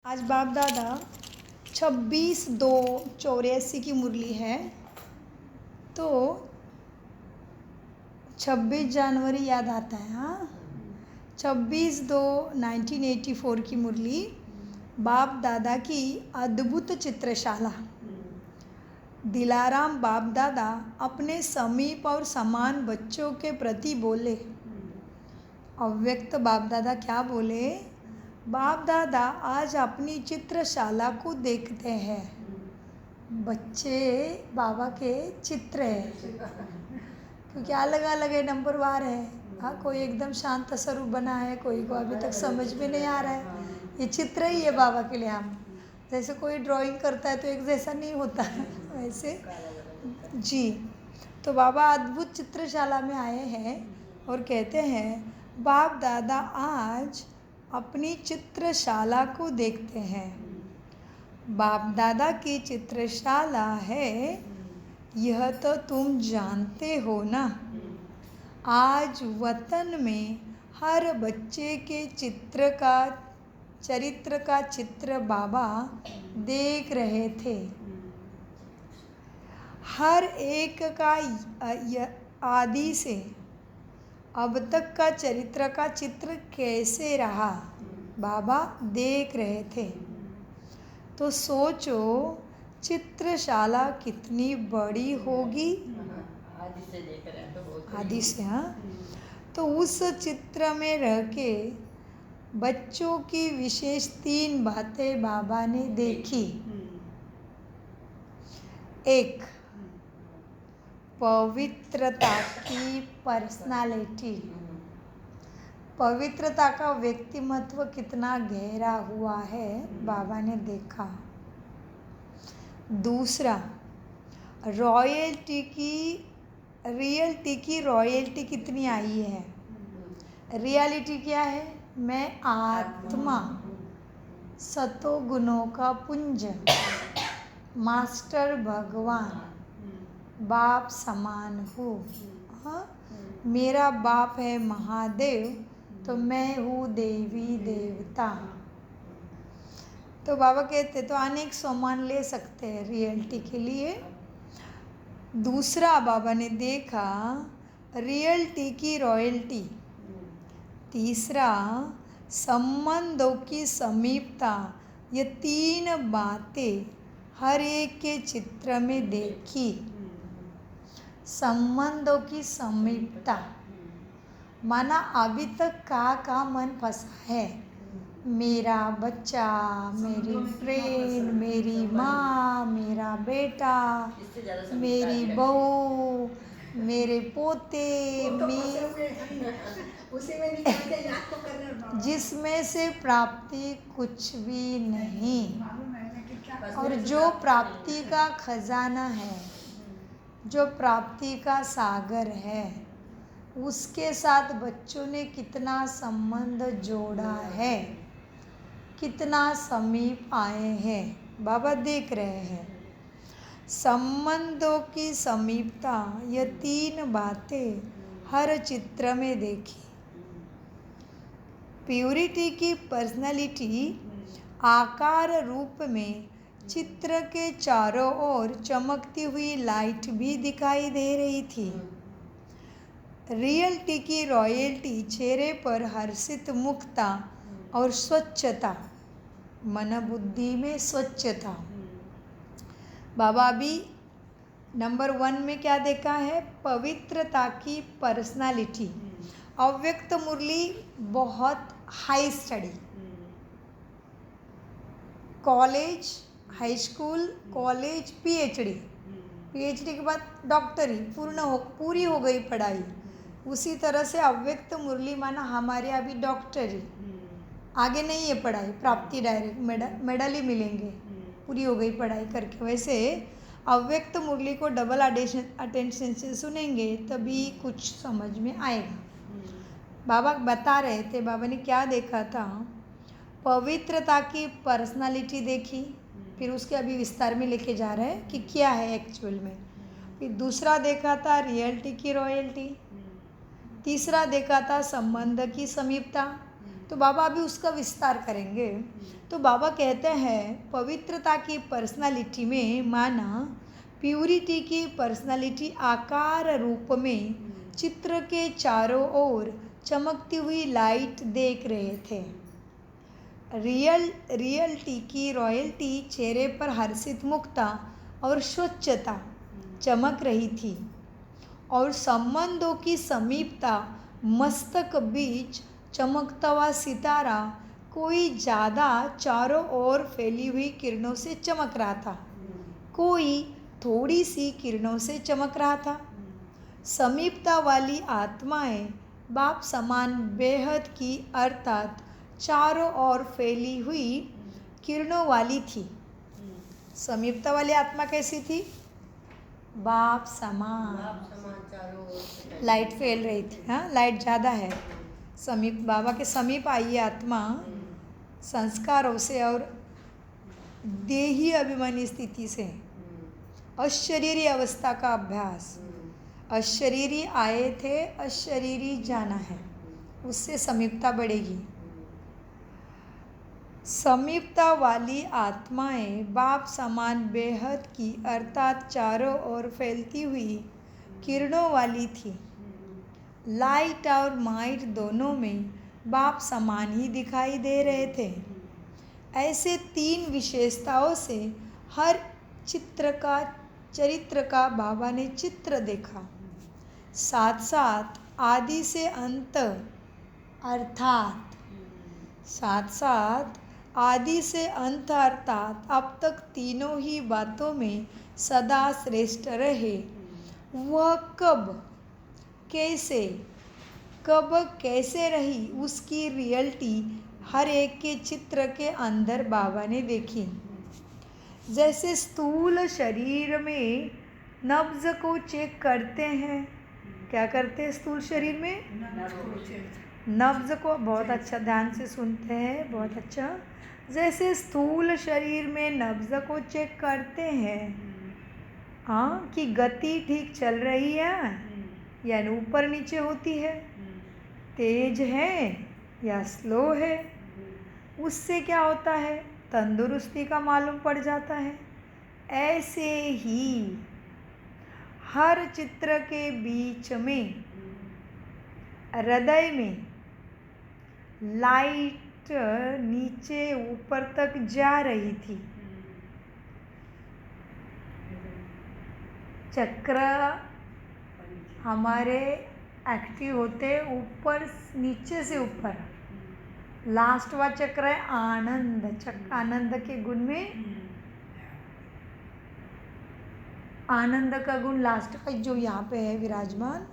आज बाप दादा 26/2/84 की मुरली है। तो 26 जनवरी याद आता है। हाँ, 26/2/1984 की मुरली बाप दादा की अद्भुत चित्रशाला। दिलाराम बाप दादा अपने समीप और समान बच्चों के प्रति बोले। अव्यक्त बाप दादा क्या बोले? बाप दादा आज अपनी चित्रशाला को देखते हैं। बच्चे बाबा के चित्र है, क्योंकि अलग अलग है, नंबर वार है। हाँ, कोई एकदम शांत स्वरूप बना है, कोई को अभी तक समझ में नहीं आ रहा है। ये चित्र ही है बाबा के लिए। हम जैसे कोई ड्राइंग करता है तो एक जैसा नहीं होता वैसे जी। तो बाबा अद्भुत चित्रशाला में आए हैं और कहते हैं बाप दादा आज अपनी चित्रशाला को देखते हैं। बाप दादा की चित्रशाला है, यह तो तुम जानते हो ना। आज वतन में हर बच्चे के चरित्र का चित्र बाबा देख रहे थे। हर एक का आदि से अब तक का चरित्र का चित्र कैसे रहा, बाबा देख रहे थे। तो सोचो चित्रशाला कितनी बड़ी होगी। आदि से देख रहे हैं तो बहुत आदि से। हाँ, तो उस चित्र में रह के बच्चों की विशेष 3 बातें बाबा ने देखी। 1, पवित्रता की पर्सनालिटी। पवित्रता का व्यक्तिमत्व कितना गहरा हुआ है, बाबा ने देखा। दूसरा, रियलिटी की रॉयल्टी कितनी आई है। रियलिटी क्या है? मैं आत्मा, सतो गुणों का पुंज, मास्टर भगवान, बाप समान हूँ। हाँ, मेरा बाप है महादेव, तो मैं हूँ देवी देवता। तो बाबा कहते तो अनेक सम्मान ले सकते हैं रियलिटी के लिए। दूसरा बाबा ने देखा रियलिटी की रॉयल्टी। तीसरा, संबंधों की समीपता। ये 3 बातें हर एक के चित्र में देखी। संबंधों की समीपता माना अभी तक का मन फंसा है। मेरा बच्चा, मेरी फ्रेंड, मेरी माँ, मेरा बेटा, मेरी बहू, मेरे पोते, जिसमें से प्राप्ति कुछ भी नहीं। और जो प्राप्ति का खजाना है, जो प्राप्ति का सागर है, उसके साथ बच्चों ने कितना संबंध जोड़ा है, कितना समीप आए हैं, बाबा देख रहे हैं। संबंधों की समीपता, ये 3 बातें हर चित्र में देखी। प्यूरिटी की पर्सनालिटी आकार रूप में चित्र के चारों ओर चमकती हुई लाइट भी दिखाई दे रही थी। रियलिटी की रॉयल्टी चेहरे पर हर्षित मुखता और स्वच्छता, मन बुद्धि में स्वच्छता। बाबा भी नंबर 1 में क्या देखा है? पवित्रता की पर्सनालिटी। अव्यक्त मुरली बहुत high study, college, high school, college, PhD के बाद डॉक्टरी, पूरी हो गई पढ़ाई। उसी तरह से अव्यक्त मुरली माना हमारे अभी डॉक्टरी, आगे नहीं है पढ़ाई, प्राप्ति डायरेक्ट मेडल ही मिलेंगे, पूरी हो गई पढ़ाई करके। वैसे अव्यक्त मुरली को डबल अटेंशन से सुनेंगे तभी कुछ समझ में आएगा। बाबा बता रहे थे, बाबा ने क्या देखा था? पवित्रता की पर्सनालिटी देखी, फिर उसके अभी विस्तार में लेके जा रहे हैं कि क्या है एक्चुअल में। फिर दूसरा देखा था रियलिटी की रॉयल्टी। तीसरा देखा था संबंध की समीपता। तो बाबा अभी उसका विस्तार करेंगे। तो बाबा कहते हैं पवित्रता की पर्सनालिटी में माना प्यूरिटी की पर्सनालिटी आकार रूप में चित्र के चारों ओर चमकती हुई लाइट देख रहे थे। रियलिटी की रॉयल्टी चेहरे पर हर्षित मुक्ता और स्वच्छता चमक रही थी और संबंधों की समीपता मस्तक बीच चमकता हुआ सितारा कोई ज़्यादा चारों ओर फैली हुई किरणों से चमक रहा था, कोई थोड़ी सी किरणों से चमक रहा था। समीपता वाली आत्माएं बाप समान बेहद की अर्थात चारों ओर फैली हुई किरणों वाली थी। समीपता वाली आत्मा कैसी थी? बाप समान चारों ओर से लाइट फैल रही थी। हाँ, लाइट ज़्यादा है। समीप बाबा के समीप आई आत्मा संस्कारों से और देही अभिमानी स्थिति से अशरीरी अवस्था का अभ्यास, अशरीरी आए थे, अशरीरी जाना है, उससे समीपता बढ़ेगी। समीपता वाली आत्माएं बाप समान बेहद की अर्थात चारों ओर फैलती हुई किरणों वाली थी। लाइट और माइट दोनों में बाप समान ही दिखाई दे रहे थे। ऐसे तीन विशेषताओं से हर चरित्र का बाबा ने चित्र देखा। साथ साथ आदि से अंत अर्थात अब तक तीनों ही बातों में सदा श्रेष्ठ रहे। वह कब कैसे रही उसकी रियलिटी हर एक के चित्र के अंदर बाबा ने देखी। जैसे स्थूल शरीर में नब्ज को चेक करते हैं। क्या करते हैं स्थूल शरीर में? नब्ज को बहुत अच्छा ध्यान से सुनते हैं, बहुत अच्छा। जैसे स्थूल शरीर में नब्ज को चेक करते हैं, हाँ, कि गति ठीक चल रही है यानी ऊपर नीचे होती है, तेज है या स्लो है। उससे क्या होता है? तंदुरुस्ती का मालूम पड़ जाता है। ऐसे ही हर चित्र के बीच में हृदय में लाइट नीचे ऊपर तक जा रही थी। चक्र हमारे एक्टिव होते ऊपर नीचे से ऊपर। लास्ट वाला चक्र है आनंद। आनंद के गुण में आनंद का गुण लास्ट का जो यहाँ पे है विराजमान।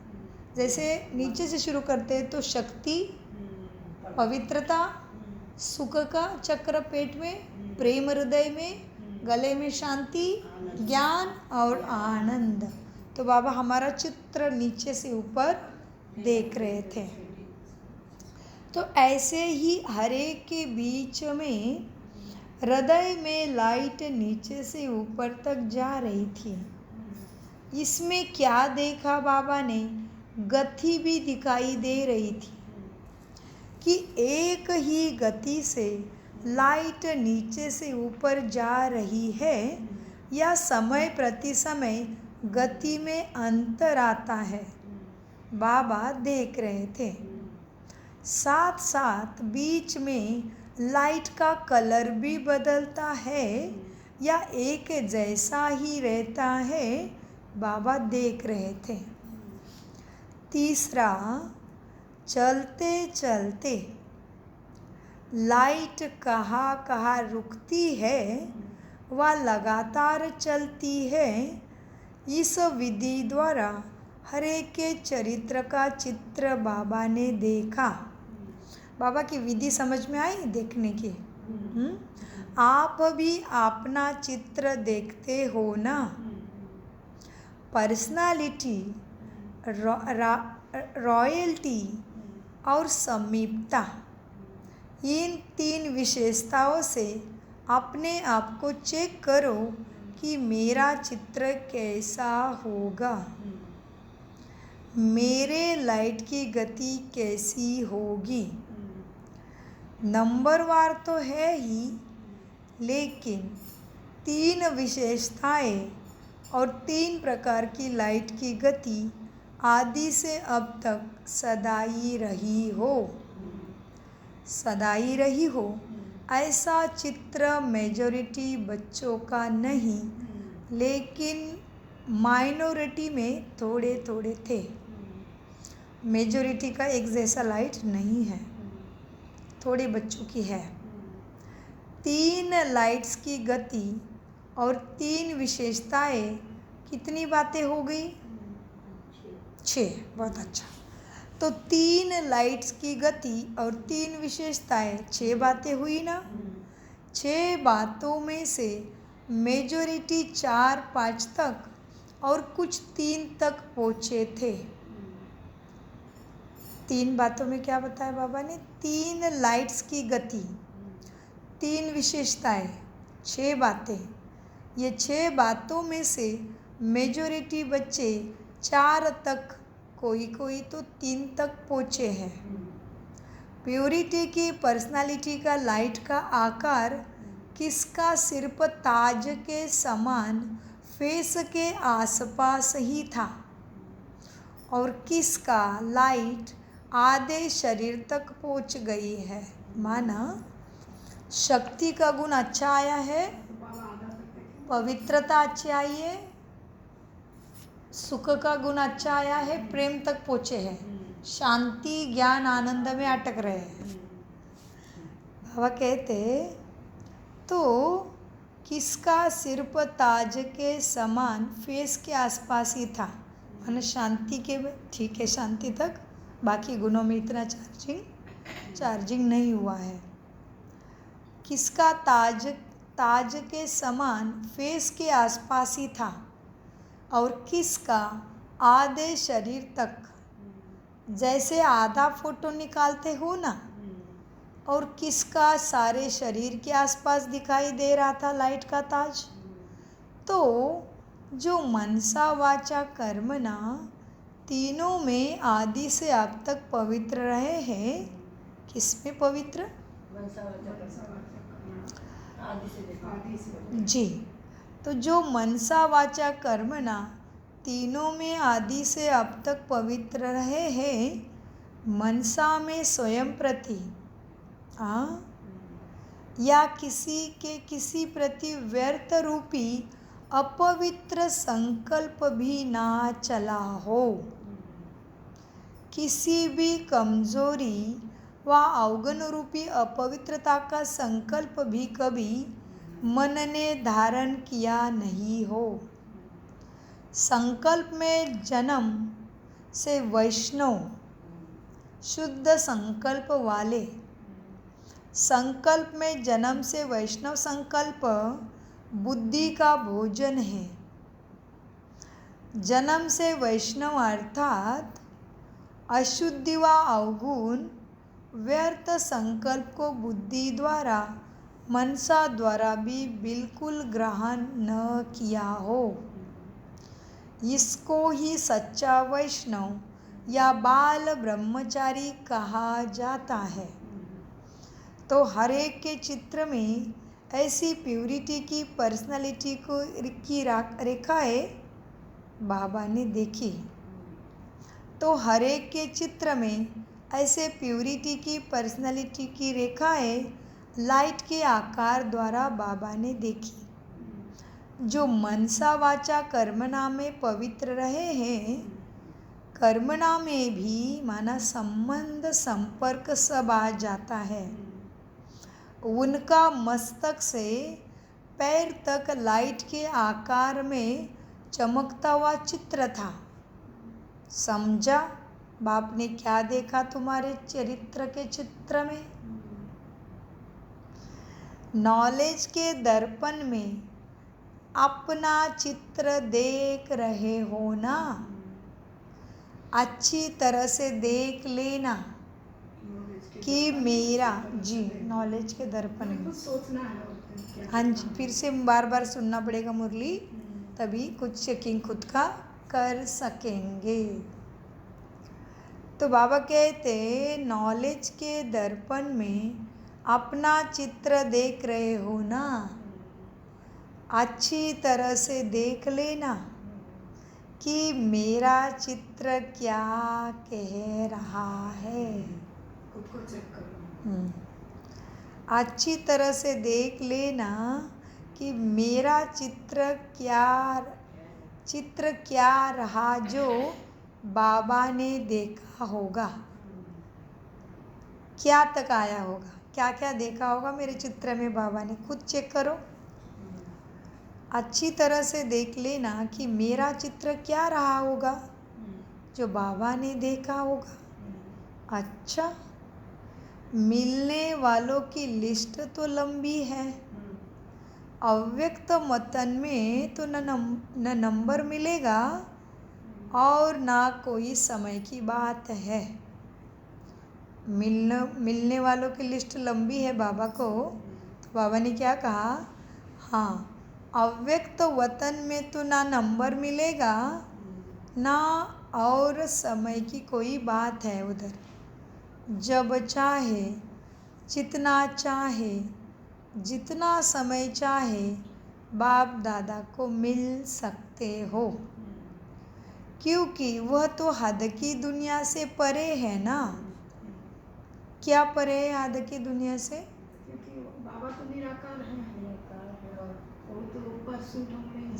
जैसे नीचे से शुरू करते हैं तो शक्ति, पवित्रता, सुख का चक्र पेट में, प्रेम हृदय में, गले में शांति, ज्ञान और आनंद। तो बाबा हमारा चित्र नीचे से ऊपर देख रहे थे। तो ऐसे ही हर एक के बीच में हृदय में लाइट नीचे से ऊपर तक जा रही थी। इसमें क्या देखा बाबा ने? गति भी दिखाई दे रही थी कि एक ही गति से लाइट नीचे से ऊपर जा रही है या समय प्रति समय गति में अंतर आता है, बाबा देख रहे थे। साथ साथ बीच में लाइट का कलर भी बदलता है या एक जैसा ही रहता है, बाबा देख रहे थे। तीसरा, चलते चलते लाइट कहाँ कहाँ रुकती है व लगातार चलती है। इस विधि द्वारा हर एक के चरित्र का चित्र बाबा ने देखा। बाबा की विधि समझ में आई देखने की? आप भी अपना चित्र देखते हो ना? पर्सनालिटी, रॉयल्टी और समीपता, इन तीन विशेषताओं से अपने आप को चेक करो कि मेरा चित्र कैसा होगा, मेरे लाइट की गति कैसी होगी। नंबरवार तो है ही, लेकिन 3 विशेषताएं और 3 प्रकार की लाइट की गति आदि से अब तक सदाई रही हो, सदाई रही हो, ऐसा चित्र मेजॉरिटी बच्चों का नहीं, लेकिन माइनॉरिटी में थोड़े थोड़े थे। मेजॉरिटी का एक जैसा लाइट नहीं है, थोड़े बच्चों की है। 3 लाइट्स की गति और 3 विशेषताएं, कितनी बातें हो गई? 6। बहुत अच्छा। तो 3 लाइट्स की गति और 3 विशेषताएं, 6 बातें हुई ना। 6 बातों में से मेजॉरिटी 4-5 तक और कुछ 3 तक पहुँचे थे। 3 बातों में क्या बताया बाबा ने? 3 लाइट्स की गति, 3 विशेषताएं, 6 बातें। ये 6 बातों में से मेजॉरिटी बच्चे 4 तक, कोई कोई तो 3 तक पहुँचे हैं। प्योरिटी की पर्सनालिटी का लाइट का आकार किसका सिर्फ ताज के समान फेस के आसपास ही था, और किसका लाइट आधे शरीर तक पहुंच गई है। माना शक्ति का गुण अच्छा आया है, पवित्रता अच्छी आई है, सुख का गुण अच्छा आया है, प्रेम तक पहुँचे हैं, शांति ज्ञान आनंद में अटक रहे हैं। बाबा कहते तो किसका सिर्फ ताज के समान फेस के आसपास ही था, माना शांति के, ठीक है शांति तक, बाकी गुणों में इतना चार्जिंग नहीं हुआ है। किसका ताज के समान फेस के आसपास ही था, और किसका आधे शरीर तक, जैसे आधा फोटो निकालते हो ना, और किसका सारे शरीर के आसपास दिखाई दे रहा था लाइट का ताज। तो जो मनसा वाचा कर्मना तीनों में आदि से अब तक पवित्र रहे हैं, किसमें पवित्र? जी। तो जो मनसा वाचा कर्मना तीनों में आदि से अब तक पवित्र रहे हैं, मनसा में स्वयं प्रति या किसी प्रति व्यर्थ रूपी अपवित्र संकल्प भी ना चला हो। किसी भी कमजोरी व अवगुण रूपी अपवित्रता का संकल्प भी कभी मन ने धारण किया नहीं हो। संकल्प में जन्म से वैष्णव, शुद्ध संकल्प वाले, संकल्प में जन्म से वैष्णव संकल्प बुद्धि का भोजन है। जन्म से वैष्णव अर्थात अशुद्धि व अवगुण व्यर्थ संकल्प को बुद्धि द्वारा मनसा द्वारा भी बिल्कुल ग्रहण न किया हो, इसको ही सच्चा वैष्णव या बाल ब्रह्मचारी कहा जाता है। तो हर एक के चित्र में ऐसी प्यूरिटी की पर्सनालिटी की रेखाएं बाबा ने देखी। तो हर एक के चित्र में ऐसे प्यूरिटी की पर्सनालिटी की रेखाएं लाइट के आकार द्वारा बाबा ने देखी। जो मनसा वाचा कर्मना में पवित्र रहे हैं, कर्मना में भी माना संबंध संपर्क सब आ जाता है। उनका मस्तक से पैर तक लाइट के आकार में चमकता हुआ चित्र था। समझा बाप ने क्या देखा तुम्हारे चरित्र के चित्र में? नॉलेज के दर्पण में अपना चित्र देख रहे हो ना, अच्छी तरह से देख लेना कि मेरा जी नॉलेज के दर्पण में सोचना है। हाँ जी, फिर से बार बार सुनना पड़ेगा मुरली, तभी कुछ चेकिंग खुद का कर सकेंगे। तो बाबा कहते नॉलेज के दर्पण में अपना चित्र देख रहे हो ना, अच्छी तरह से देख लेना कि मेरा चित्र क्या कह रहा है। खुद को चेक करो। अच्छी तरह से देख लेना कि मेरा चित्र क्या रहा जो बाबा ने देखा होगा, क्या तक आया होगा, क्या क्या देखा होगा मेरे चित्र में बाबा ने। खुद चेक करो, अच्छी तरह से देख लेना कि मेरा चित्र क्या रहा होगा जो बाबा ने देखा होगा। अच्छा, मिलने वालों की लिस्ट तो लंबी है। अव्यक्त मतन में तो न नंबर मिलेगा और ना कोई समय की बात है। मिलने वालों की लिस्ट लंबी है बाबा को, तो बाबा ने क्या कहा, हाँ, अव्यक्त वतन में तो ना नंबर मिलेगा ना और समय की कोई बात है उधर। जब चाहे, जितना चाहे, जितना समय चाहे बाप दादा को मिल सकते हो, क्योंकि वह तो हद की दुनिया से परे है ना। क्या परे है हद की दुनिया से? क्योंकि बाबा तो निराकार है। वो तो ऊपर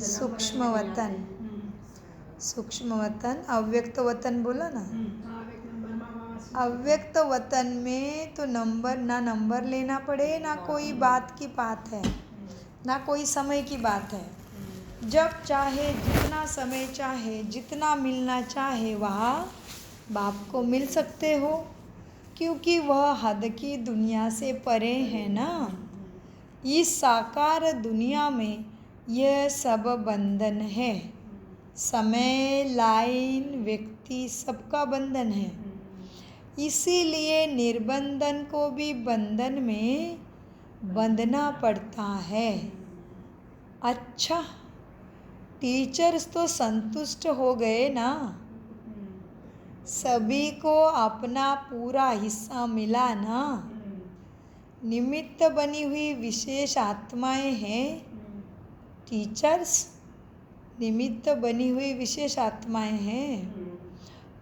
सूक्ष्म वतन, सूक्ष्म वतन, अव्यक्त वतन बोला ना। अव्यक्त वतन में तो ना नंबर लेना पड़े ना कोई बात की बात है, ना कोई समय की बात है। जब चाहे, जितना समय चाहे, जितना मिलना चाहे वहाँ बाप को मिल सकते हो, क्योंकि वह हद की दुनिया से परे है ना। इस साकार दुनिया में यह सब बंधन है, समय, लाइन, व्यक्ति, सबका बंधन है। इसीलिए निर्बंधन को भी बंधन में बंधना पड़ता है। अच्छा, टीचर्स तो संतुष्ट हो गए ना, सभी को अपना पूरा हिस्सा मिला ना। निमित्त बनी हुई विशेष आत्माएं हैं टीचर्स, निमित्त बनी हुई विशेष आत्माएं हैं।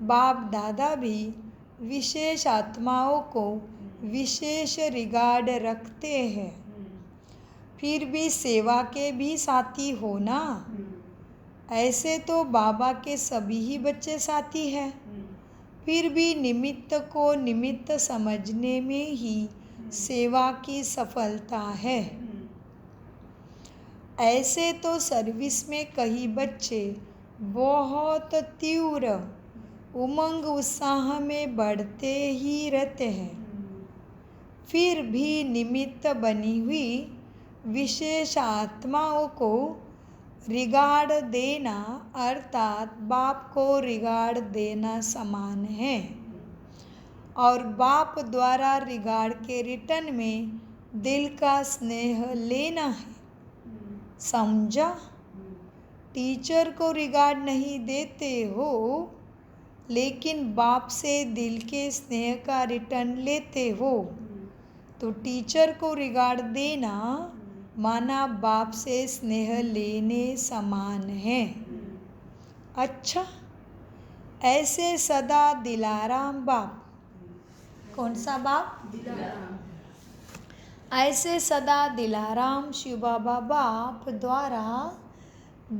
बाप दादा भी विशेष आत्माओं को विशेष रिगार्ड रखते हैं, फिर भी सेवा के भी साथी हो ना। ऐसे तो बाबा के सभी ही बच्चे साथी हैं, फिर भी निमित्त को निमित्त समझने में ही सेवा की सफलता है। ऐसे तो सर्विस में कई बच्चे बहुत तीव्र उमंग उत्साह में बढ़ते ही रहते हैं, फिर भी निमित्त बनी हुई विशेष आत्माओं को रिगार्ड देना अर्थात बाप को रिगार्ड देना समान है, और बाप द्वारा रिगार्ड के रिटर्न में दिल का स्नेह लेना है। समझा? टीचर को रिगार्ड नहीं देते हो, लेकिन बाप से दिल के स्नेह का रिटर्न लेते हो, तो टीचर को रिगार्ड देना माना बाप से स्नेह लेने समान है। अच्छा, ऐसे सदा दिलाराम बाप, कौन सा बाप? दिलाराम। ऐसे सदा दिलाराम शिव बाबा बाप द्वारा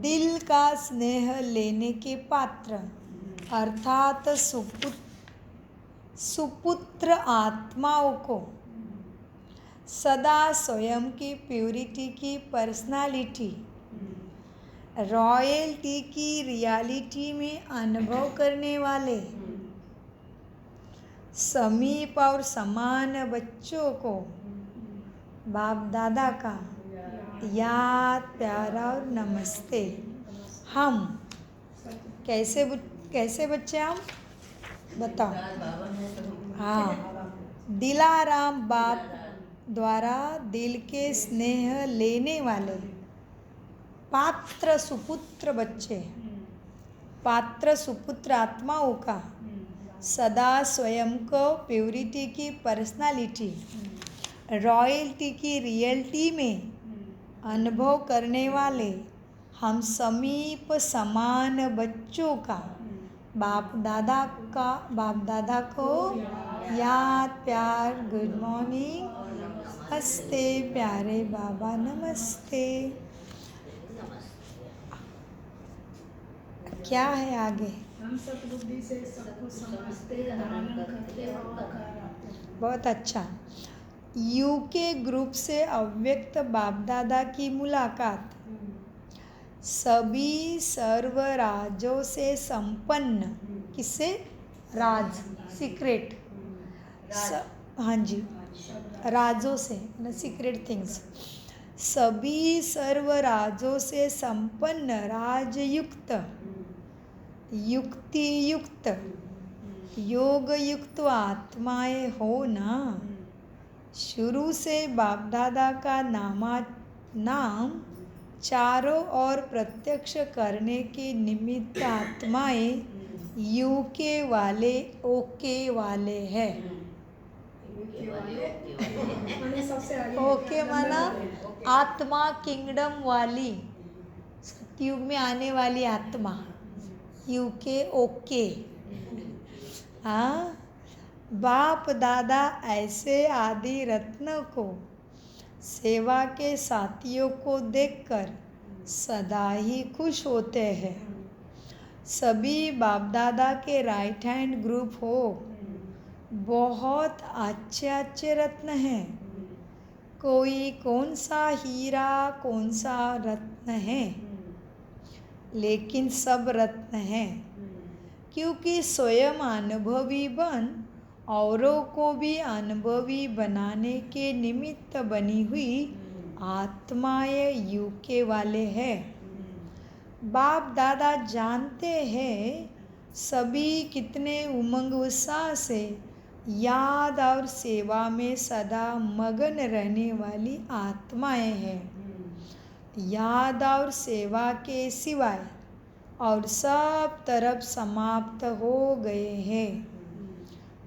दिल का स्नेह लेने के पात्र अर्थात सुपुत्र आत्माओं को सदा स्वयं की प्यूरिटी की पर्सनालिटी, रॉयल्टी की रियलिटी में अनुभव करने वाले समीप और समान बच्चों को बाप दादा का याद, प्यार और नमस्ते। हम कैसे बच्चे हम बताओ? हाँ, दिलाराम बाप द्वारा दिल के स्नेह लेने वाले पात्र सुपुत्र बच्चे, पात्र सुपुत्र आत्माओं का सदा स्वयं को प्यूरिटी की पर्सनालिटी रॉयल्टी की रियलिटी में अनुभव करने वाले हम समीप समान बच्चों का बाप दादा को याद प्यार गुड मॉर्निंग नमस्ते प्यारे बाबा नमस्ते। क्या है आगे? हम सद्बुद्धि से सब कुछ समझते धारण करते और आकार आते हैं। बहुत अच्छा। यूके ग्रुप से अव्यक्त बाप दादा की मुलाकात सभी सर्व राजों से संपन्न किससे? राज सीक्रेट हाँ जी राजों से न सीक्रेट थिंग्स सभी सर्व राजों से संपन्न राजयुक्त युक्ति युक्त योग युक्त आत्माएं हो ना। शुरू से बाप दादा का नाम चारों ओर प्रत्यक्ष करने के निमित्त आत्माएं यूके वाले ओके वाले हैं। सबसे आगे ओके माना आत्मा किंगडम वाली सतयुग में आने वाली आत्मा यूके ओके। हाँ बाप दादा ऐसे आदि रत्न को सेवा के साथियों को देखकर सदा ही खुश होते हैं। सभी बाप दादा के राइट हैंड ग्रुप हो। बहुत अच्छे अच्छे रत्न हैं। कोई कौन सा हीरा कौन सा रत्न है, लेकिन सब रत्न हैं क्योंकि स्वयं अनुभवी बन औरों को भी अनुभवी बनाने के निमित्त बनी हुई आत्माएं यूके वाले हैं। बाप दादा जानते हैं सभी कितने उमंग उत्साह से याद और सेवा में सदा मगन रहने वाली आत्माएं हैं। याद और सेवा के सिवाय और सब तरफ समाप्त हो गए हैं।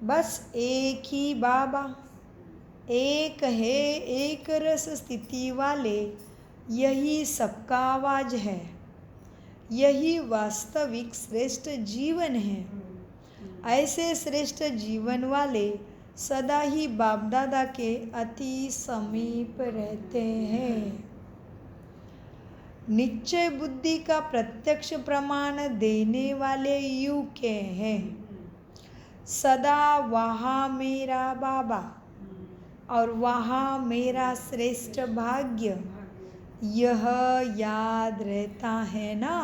बस एक ही बाबा एक है, एक रस स्थिति वाले, यही सबका आवाज है। यही वास्तविक श्रेष्ठ जीवन है। ऐसे श्रेष्ठ जीवन वाले सदा ही बाप दादा के अति समीप रहते हैं। निश्चय बुद्धि का प्रत्यक्ष प्रमाण देने वाले यूके हैं। सदा वहाँ मेरा बाबा और वहाँ मेरा श्रेष्ठ भाग्य, यह याद रहता है ना।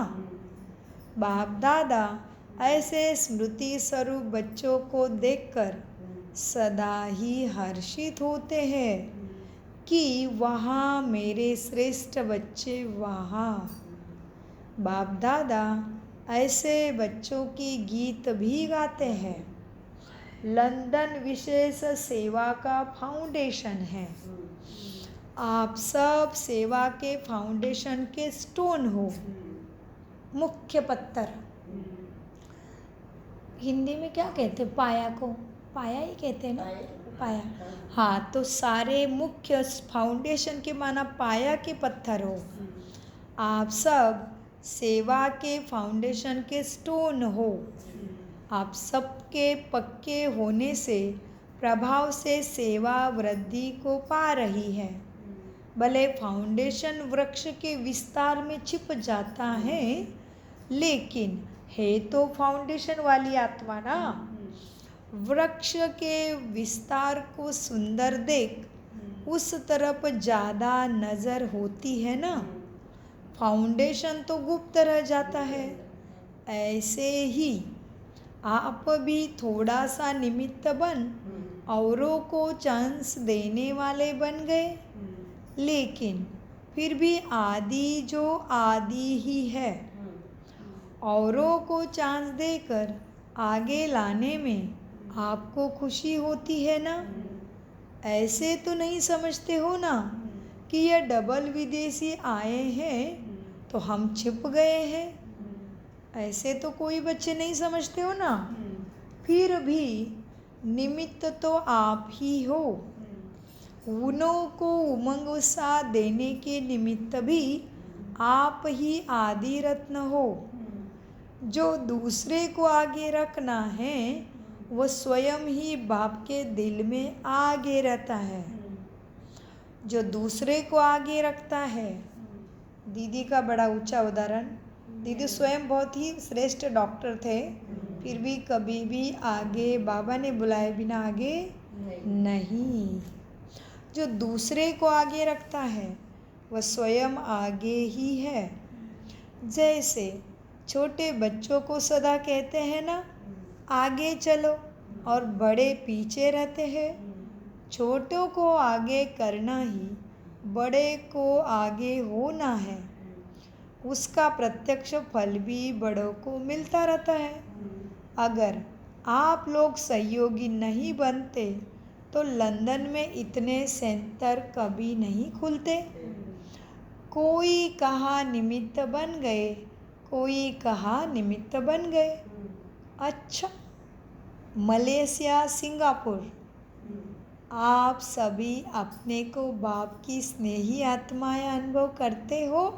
बाप दादा ऐसे स्मृति स्वरूप बच्चों को देखकर सदा ही हर्षित होते हैं कि वहाँ मेरे श्रेष्ठ बच्चे वहाँ। बाप दादा ऐसे बच्चों की गीत भी गाते हैं। लंदन विशेष सेवा का फाउंडेशन है। आप सब सेवा के फाउंडेशन के स्टोन हो, मुख्य पत्थर। हिंदी में क्या कहते हैं? पाया को पाया ही कहते हैं ना, पाया। हाँ, तो सारे मुख्य फाउंडेशन के माना पाया के पत्थर हो। आप सब सेवा के फाउंडेशन के स्टोन हो। आप सबके पक्के होने से प्रभाव से सेवा वृद्धि को पा रही है। भले फाउंडेशन वृक्ष के विस्तार में छिप जाता है, लेकिन है तो फाउंडेशन वाली आत्मा ना। वृक्ष के विस्तार को सुंदर देख उस तरफ ज़्यादा नज़र होती है ना। फाउंडेशन तो गुप्त रह जाता है। ऐसे ही आप भी थोड़ा सा निमित्त बन औरों को चांस देने वाले बन गए, लेकिन फिर भी आदि जो आदि ही है। औरों को चांस देकर आगे लाने में आपको खुशी होती है ना। ऐसे तो नहीं समझते हो ना कि यह डबल विदेशी आए हैं तो हम छिप गए हैं। ऐसे तो कोई बच्चे नहीं समझते हो ना। फिर भी निमित्त तो आप ही हो। उन्हों को उमंग उत्साह देने के निमित्त भी आप ही आदि रत्न हो। जो दूसरे को आगे रखना है वह स्वयं ही बाप के दिल में आगे रहता है। जो दूसरे को आगे रखता है, दीदी का बड़ा ऊंचा उदाहरण, दीदी स्वयं बहुत ही श्रेष्ठ डॉक्टर थे, फिर भी कभी भी आगे बाबा ने बुलाए बिना आगे नहीं। जो दूसरे को आगे रखता है वह स्वयं आगे ही है। जैसे छोटे बच्चों को सदा कहते हैं ना, आगे चलो, और बड़े पीछे रहते हैं। छोटों को आगे करना ही बड़े को आगे होना है। उसका प्रत्यक्ष फल भी बड़ों को मिलता रहता है। अगर आप लोग सहयोगी नहीं बनते तो लंदन में इतने सेंटर कभी नहीं खुलते। कोई कहा निमित्त बन गए, कोई कहा निमित्त बन गए। अच्छा, मलेशिया, सिंगापुर, आप सभी अपने को बाप की स्नेही आत्माएं अनुभव करते हो।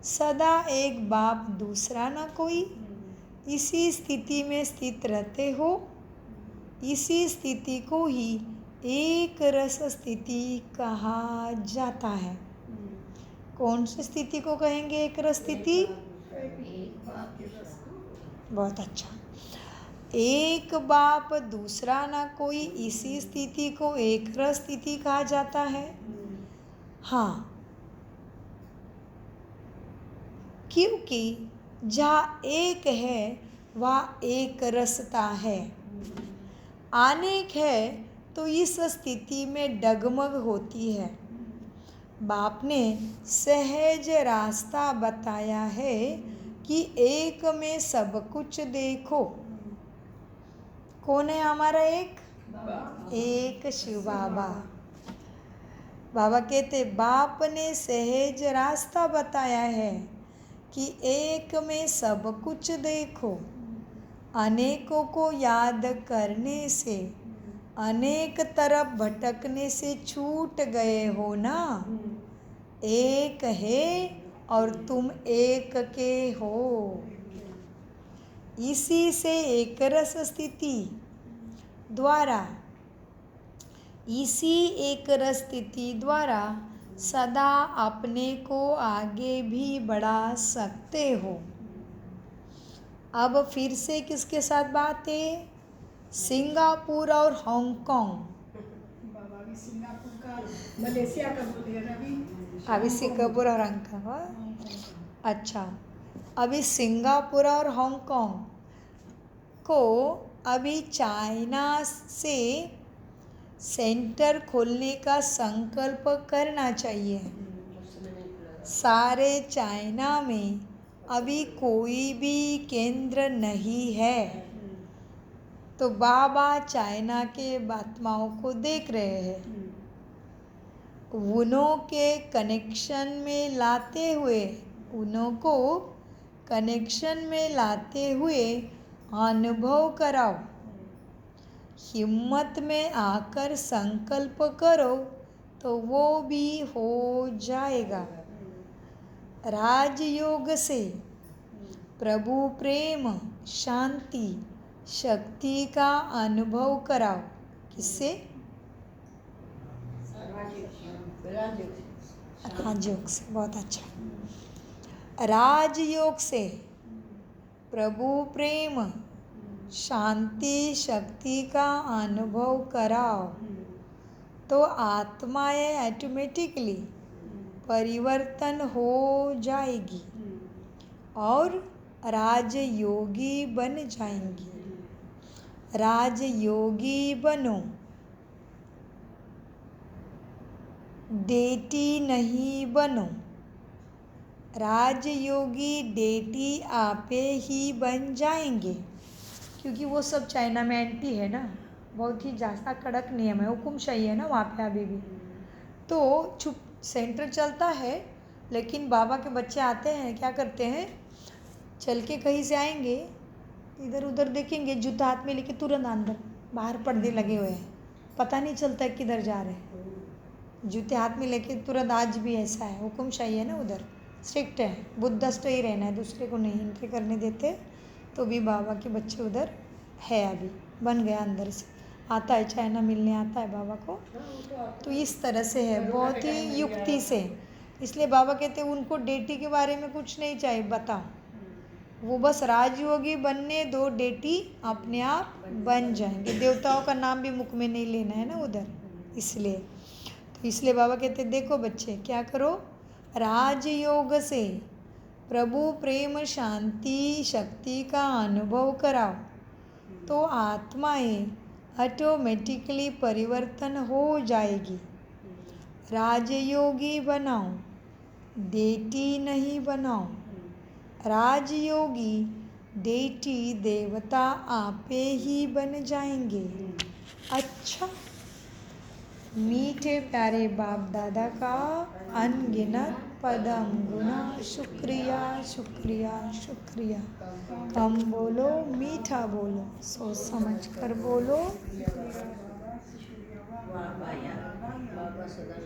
सदा एक बाप दूसरा ना कोई, इसी स्थिति में स्थित रहते हो। इसी स्थिति को ही एक रस स्थिति कहा जाता है। कौन सी स्थिति को कहेंगे एक रस स्थिति? बहुत अच्छा। एक बाप दूसरा ना कोई, इसी स्थिति को एक रस स्थिति कहा जाता है। हाँ, क्योंकि जहाँ एक है वहाँ एक रसता है। अनेक है तो इस स्थिति में डगमग होती है। बाप ने सहज रास्ता बताया है कि एक में सब कुछ देखो। कौन है हमारा एक? एक शिव बाबा। बाबा कहते बाप ने सहज रास्ता बताया है कि एक में सब कुछ देखो। अनेकों को याद करने से, अनेक तरफ भटकने से छूट गए हो ना। एक है और तुम एक के हो। इसी से एक रस स्थिति द्वारा, इसी एक रस स्थिति द्वारा सदा अपने को आगे भी बढ़ा सकते हो। अब फिर से किसके साथ बात है? सिंगापुर और हांगकांग। बाबा भी सिंगापुर का, मलेशिया का बोले रवि। अभी सिंगापुर और हांगकांग। अच्छा, अभी सिंगापुर और हांगकांग को अभी चाइना से सेंटर खोलने का संकल्प करना चाहिए। सारे चाइना में अभी कोई भी केंद्र नहीं है। तो बाबा चाइना के आत्माओं को देख रहे हैं। उन्हों के कनेक्शन में लाते हुए, उन्हों को कनेक्शन में लाते हुए अनुभव कराओ। हिम्मत में आकर संकल्प करो तो वो भी हो जाएगा। राजयोग से प्रभु प्रेम, शांति, शक्ति का अनुभव कराओ। किससे? राजयोग से। बहुत अच्छा। राजयोग से प्रभु प्रेम, शांति, शक्ति का अनुभव कराओ तो आत्माएं ऑटोमेटिकली परिवर्तन हो जाएगी और राजयोगी बन जाएंगी। राजयोगी बनो, डेटी नहीं बनो। राजयोगी डेटी आपे ही बन जाएंगे, क्योंकि वो सब चाइना में एंटी है ना, बहुत ही ज़्यादा कड़क नियम है, हुकुमशाही है ना वहाँ पे अभी भी। तो छुप सेंटर चलता है, लेकिन बाबा के बच्चे आते हैं, क्या करते हैं, चल के कहीं से आएंगे, इधर उधर देखेंगे, जूता हाथ में लेके तुरंत अंदर, बाहर पर्दे लगे हुए हैं, पता नहीं चलता किधर जा रहे हैं। जूते हाथ में लेके तुरंत, आज भी ऐसा है, हुक्मशाही है ना उधर, स्ट्रिक्ट है, बुद्धस्त ही रहना है, दूसरे को नहीं एंट्री करने देते। तो भी बाबा के बच्चे उधर है, अभी बन गया अंदर से, आता है चाइना मिलने आता है बाबा को। तो इस तरह से है, बहुत ही युक्ति से। इसलिए बाबा कहते हैं उनको डेटी के बारे में कुछ नहीं चाहिए, बताओ, वो बस राजयोगी बनने दो, डेटी अपने आप बन जाएंगे। देवताओं का नाम भी मुख में नहीं लेना है ना उधर, इसलिए। तो इसलिए बाबा कहते हैं देखो बच्चे, क्या करो, राजयोग से प्रभु प्रेम शांति शक्ति का अनुभव कराओ, तो आत्माएं ऑटोमेटिकली परिवर्तन हो जाएगी। राजयोगी बनाओ, डेटी नहीं बनाओ। राजयोगी डेटी देवता आपे ही बन जाएंगे। अच्छा, मीठे प्यारे बाप दादा का अनगिनत पदम गुना शुक्रिया शुक्रिया शुक्रिया। कम बोलो, मीठा बोलो, सोच समझ कर बोलो। वाह वाह यार, बाबा सदा